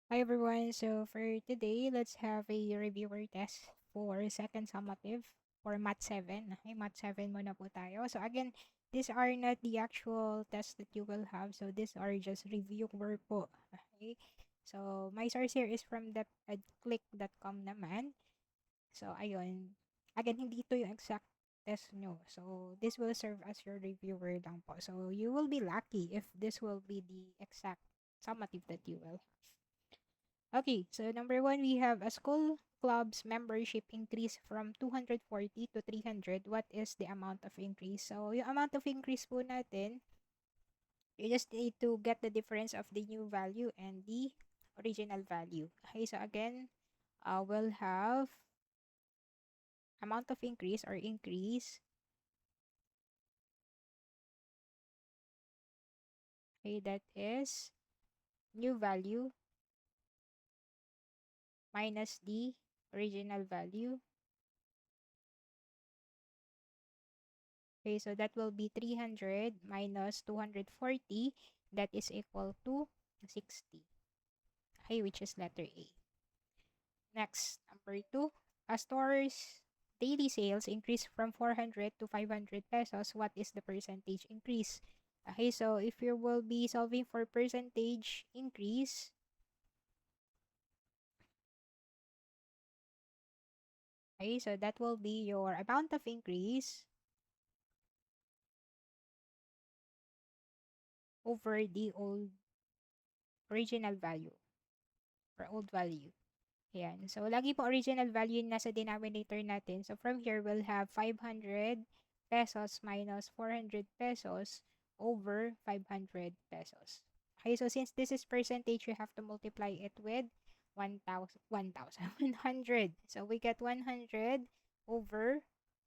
Hi everyone. So for today, let's have a reviewer test for second summative for Math 7. Okay, Math 7 muna po tayo. So again, these are not the actual tests that you will have. So these are just reviewer po. Okay. So my source here is from the click.com naman. So ayun. Again, hindi ito yung exact test nyo. So this will serve as your reviewer lang po. So you will be lucky if this will be the exact summative that you will. Okay, so number one, we have a school club's membership increase from 240 to 300. What is the amount of increase? So, yung amount of increase po natin, you just need to get the difference of the new value and the original value. Okay, so again, we'll have amount of increase or increase. Okay, that is new value minus the original value. Okay, so that will be 300 minus 240. That is equal to 60. Okay, which is letter A. Next, number 2. A store's daily sales increase from 400 to 500 pesos. What is the percentage increase? Okay, so if you will be solving for percentage increase, okay, so that will be your amount of increase over the old original value or old value. Ayan. So, lagi po original value yung nasa denominator natin. So, from here, we'll have 500 pesos minus 400 pesos over 500 pesos. Okay, so since this is percentage, you have to multiply it with 100. So, we get 100 over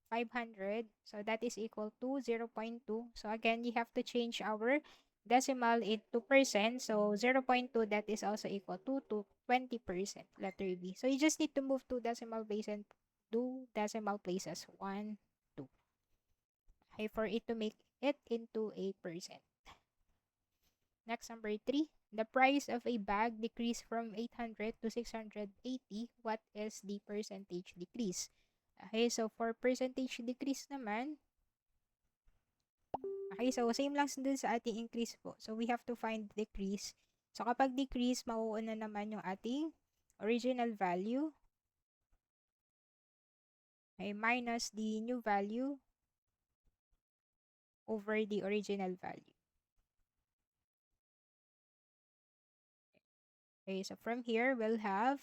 500. So, that is equal to 0.2. So, again, you have to change our decimal into percent. So 0.2, that is also equal to 20%, letter B. So you just need to move two decimal place and do decimal places 1, 2. Okay, for it to make it into a percent. Next, number 3. The price of a bag decreased from 800 to 680. What is the percentage decrease? Okay, so for percentage decrease naman, okay, so same lang dun sa ating increase po. So we have to find decrease. So kapag decrease, mauuna naman yung ating original value, okay, minus the new value over the original value. Okay, so from here, we'll have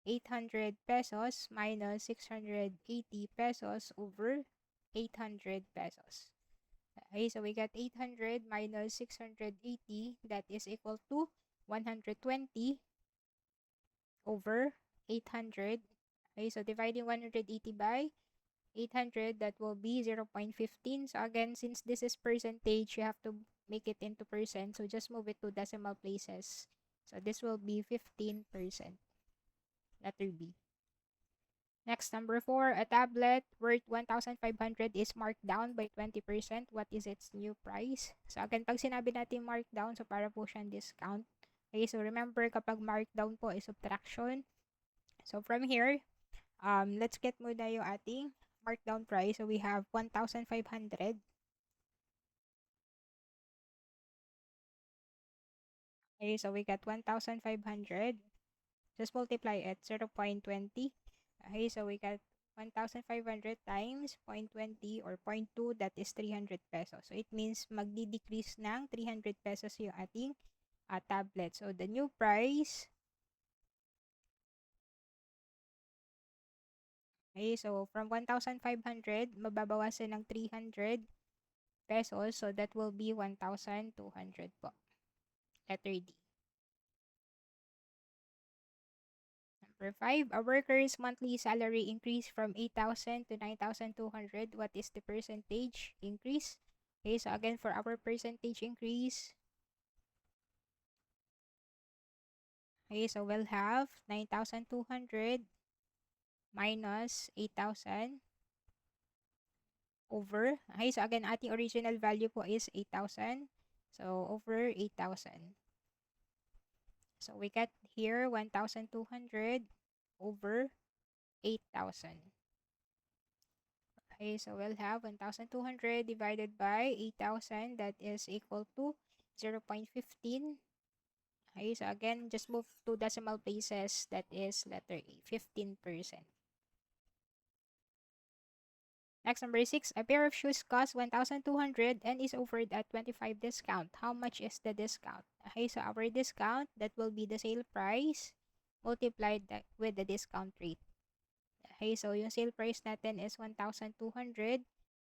800 pesos minus 680 pesos over 800 pesos. Okay, so we got 800 minus 680, that is equal to 120 over 800. Okay, so dividing 180 by 800, that will be 0.15. So again, since this is percentage, you have to make it into percent. So just move it to decimal places. So this will be 15%. Letter B. Next, number 4. A tablet worth 1,500 is marked down by 20%. What is its new price? So again, pag sinabi natin marked down, so para po siyang discount. Okay, so remember, kapag marked down po is subtraction. So from here, let's get muna yung ating markdown price. So we have 1,500. Okay, so we got 1,500. Just multiply it, 0.20. Okay, so we got 1,500 times 0.20 or 0.2, that is 300 pesos. So it means magdi-decrease ng 300 pesos yung ating tablet. So the new price, okay, so from 1,500, mababawasan ng 300 pesos. So that will be 1,200 po. Letter D. Number 5, a worker's monthly salary increased from 8,000 to 9,200. What is the percentage increase? Okay, so again, for our percentage increase, okay, so we'll have 9,200 minus 8,000 over, okay, so again, ating original value po is 8,000. So, over 8,000. So we got here 1,200 over 8,000. Okay, so we'll have 1,200 divided by 8,000. That is equal to 0.15. Okay, so again, just move to decimal places. That is letter A, 15%. Next, number 6. A pair of shoes costs 1,200 and is offered at 25 discount. How much is the discount? Okay, so our discount, that will be the sale price multiplied with the discount rate. Okay, so yung sale price natin is 1,200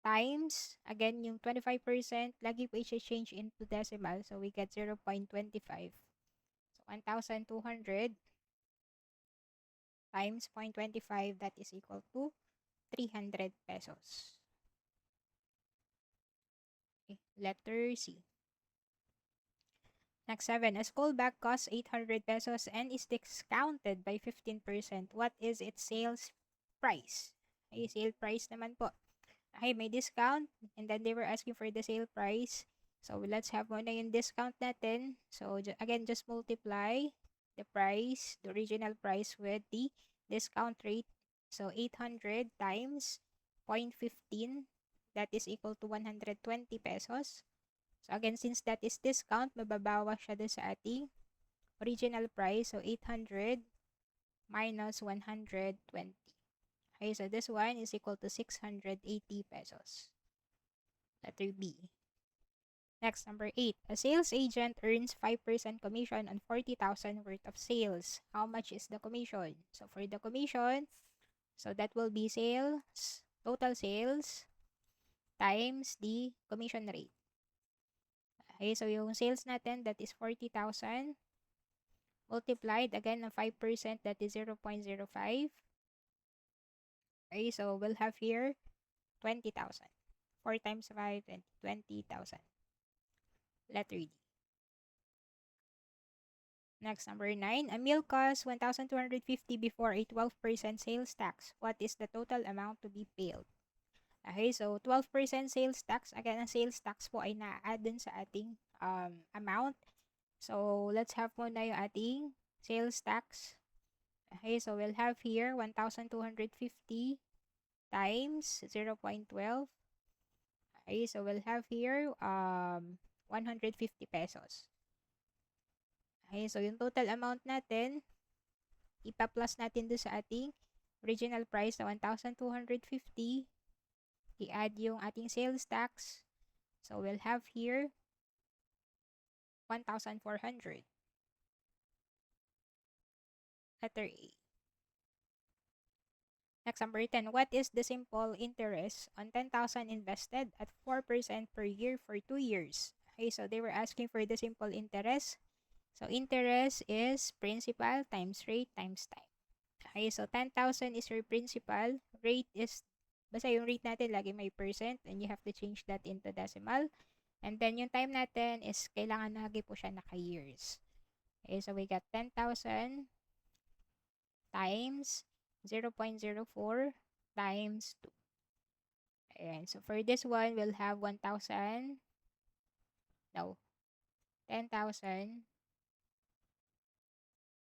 times, again, yung 25%, lagi po i-change into decimal. So we get 0.25. So 1,200 times 0.25, that is equal to 300 pesos. Okay, letter C. Next 7. A school bag costs 800 pesos and is discounted by 15%. What is its sales price? Okay, sale price naman po. Okay, may discount and then they were asking for the sale price. So let's have muna yung discount natin. So again, just multiply the price, the original price with the discount rate. So 800 times 0.15, that is equal to 120 pesos. So again, since that is discount, mababawas siya doon sa ating original price. So 800 minus 120. Okay, so this one is equal to 680 pesos. Letter B. Next, number 8. A sales agent earns 5% commission on 40,000 worth of sales. How much is the commission? So for the commission, so that will be sales, total sales, times the commission rate. Okay, so yung sales natin, that is 40,000, multiplied again ng 5%, that is 0.05. Okay, so we'll have here 20,000. 4 times 5, 20,000. Letter D. Next, number 9. A meal costs 1,250 before a 12% sales tax. What is the total amount to be paid? Okay, so 12% sales tax. Again, ang sales tax po ay na-add dun sa ating amount. So, let's have muna yung ating sales tax. Okay, so we'll have here 1,250 times 0.12. Okay, so we'll have here 150 pesos. Okay, so yung total amount natin, ipa-plus natin doon sa ating original price na 1,250. I-add yung ating sales tax. So we'll have here 1,400. Letter A. Next, number 10. What is the simple interest on 10,000 invested at 4% per year for 2 years? Okay, so they were asking for the simple interest. So interest is principal times rate times time. Okay, so 10,000 is your principal. Rate is, basta yung rate natin lagi may percent and you have to change that into decimal. And then yung time natin is kailangan lagi po siya naka-years. Okay, so we got 10,000 times 0.04 times 2. Ayan, so for this one, we'll have 10,000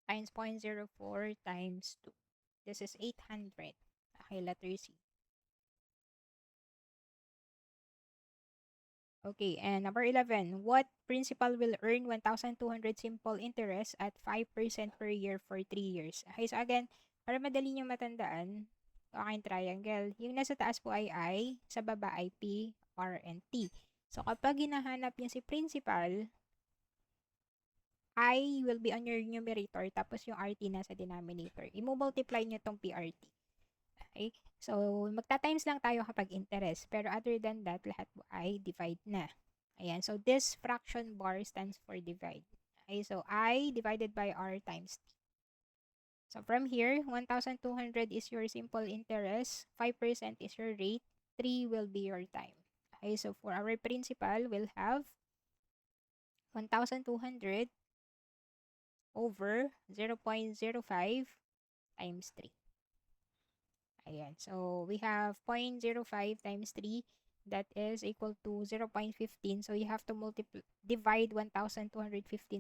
times 0.04 times 2. This is 800. Okay, letter C. Okay, and number 11. What principal will earn 1,200 simple interest at 5% per year for 3 years? Okay, so again, para madali nyo matandaan, aking triangle, yung nasa taas po ay I, sa baba ay P, R, and T. So kapag hinahanap nyo si principal, I will be on your numerator, tapos yung RT nasa denominator. I-multiply nyo tong PRT. Okay? So, magta-times lang tayo kapag interest. Pero other than that, lahat po ay divide na. Ayan. So, this fraction bar stands for divide. Okay? So, I divided by R times T. So, from here, 1,200 is your simple interest. 5% is your rate. 3 will be your time. Okay? So, for our principal, we'll have 1,200 over 0.05 times 3. Ayan. So, we have 0.05 times 3. That is equal to 0.15. So, you have to divide 1,215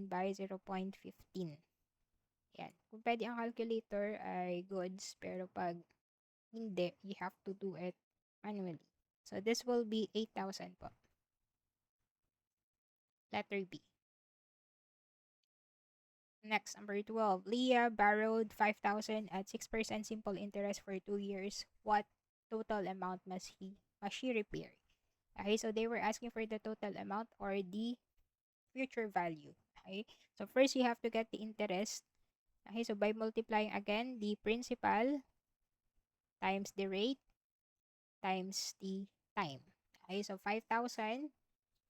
by 0.15. Kung pwede ang calculator ay goods, pero pag hindi, you have to do it manually. So this will be 8,000 po. Letter B. Next, number 12. Leah borrowed 5,000 at 6% simple interest for 2 years. What total amount must she repay? Okay, so they were asking for the total amount or the future value. Okay, so first you have to get the interest. Okay, so by multiplying again the principal times the rate times the time. Okay, so 5,000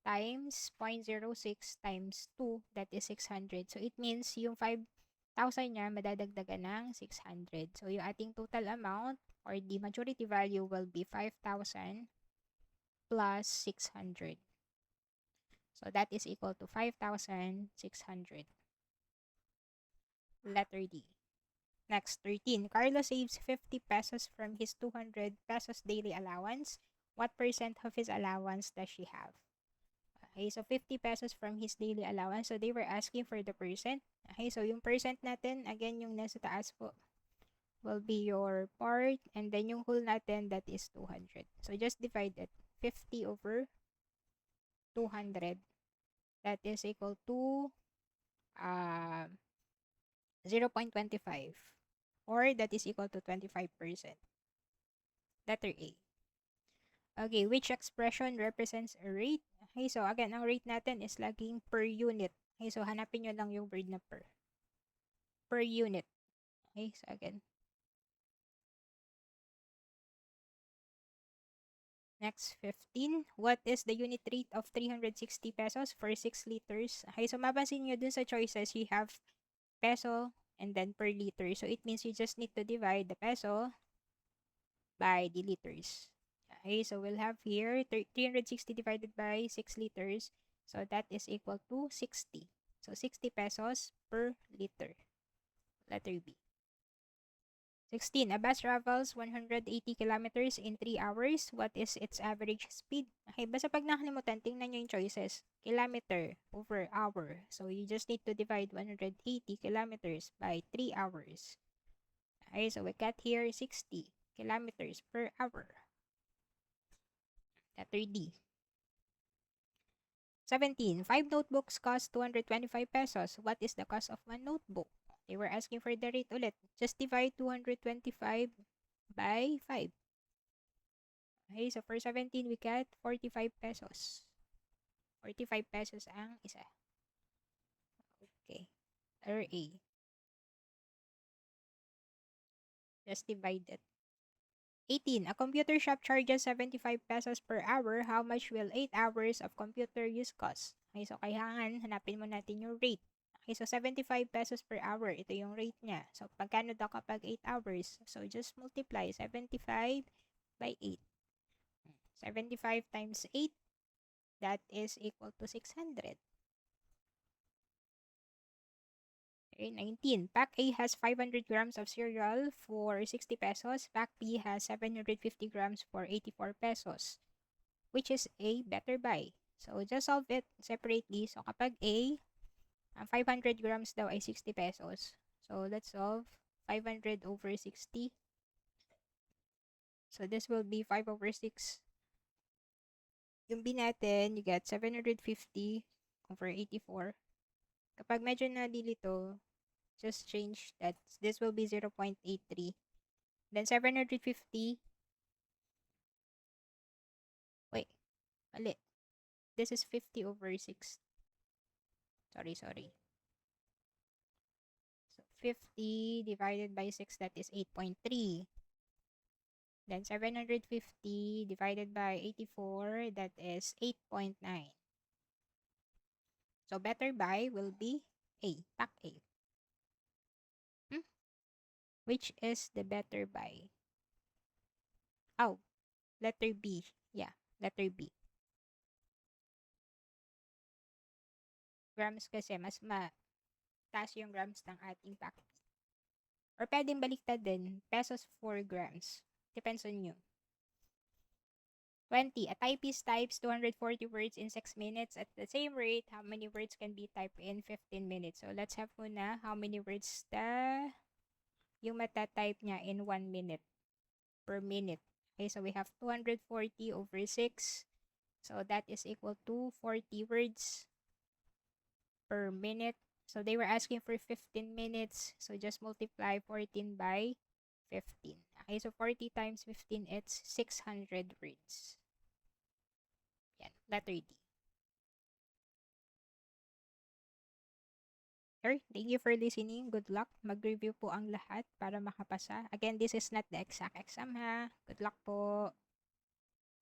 times 0.06 times 2, that is 600. So it means yung 5,000 niya madadagdagan ng 600. So yung ating total amount or the maturity value will be 5,000 plus 600. So that is equal to 5,600. Letter D. Next, 13. Carlos saves 50 pesos from his 200 pesos daily allowance. What percent of his allowance does she have? Okay, so 50 pesos from his daily allowance. So they were asking for the percent. Okay, so yung percent natin, again, yung nasa taas po, will be your part. And then yung whole natin, that is 200. So just divide it. 50 over 200. That is equal to 0.25. Or that is equal to 25%. Letter A. Okay, which expression represents a rate? Okay, so again, ang rate natin is laging per unit. Okay, so hanapin nyo lang yung word na per. Per unit. Okay, so again. Next, 15. What is the unit rate of 360 pesos for 6 liters? Okay, so mapansin nyo dun sa choices, you have peso and then per liter. So it means you just need to divide the peso by the liters. Okay, so we'll have here 360 divided by 6 liters. So that is equal to 60. So 60 pesos per liter. Letter B. 16. A bus travels 180 kilometers in 3 hours. What is its average speed? Okay, basta pag nakalimutan, tingnan nyo yung choices. Kilometer over hour. So you just need to divide 180 kilometers by 3 hours. Okay, so we got here 60 kilometers per hour. Letter D. 17. 5 notebooks cost 225 pesos. What is the cost of 1 notebook? They were asking for the rate ulit. Just divide 225 by 5. Okay, so for 17, we got 45 pesos. 45 pesos ang isa. Okay. Letter A. Just divide it. 18. A computer shop charges 75 pesos per hour. How much will 8 hours of computer use cost? Okay, so kailangan hanapin mo natin yung rate. Okay, so 75 pesos per hour. Ito yung rate niya. So, pagkano daw kapag 8 hours? So, just multiply 75 by 8. 75 times 8, that is equal to 600. Okay, 19. Pack A has 500 grams of cereal for 60 pesos. Pack B has 750 grams for 84 pesos. Which is a better buy? So, just solve it separately. So, kapag A, ang 500 grams daw ay 60 pesos. So, let's solve 500 over 60. So, this will be 5 over 6. Yung B natin, you get 750 over 84. Kapag medyo nalilito, just change that. This will be 0.83. Then 750. Wait, mali. This is 50 over 6. Sorry. So 50 divided by 6, that is 8.3. Then 750 divided by 84, that is 8.9. So better buy will be A, pack A. Which is the better buy? Oh, letter B. Yeah, letter B. Grams kasi, mas mataas yung grams ng ating pack. Or pwedeng baliktad din, pesos 4 grams. Depends on you. 20. A typist types 240 words in 6 minutes. At the same rate, how many words can be typed in 15 minutes? So, let's have muna how many words the yung matatype niya in 1 minute per minute. Okay, so we have 240 over 6. So that is equal to 40 words per minute. So they were asking for 15 minutes. So just multiply 14 by 15. Okay, so 40 times 15, it's 600 words. Yan, letter D. Sure, thank you for listening. Good luck. Mag-review po ang lahat para makapasa. Again, this is not the exact exam ha. Good luck po.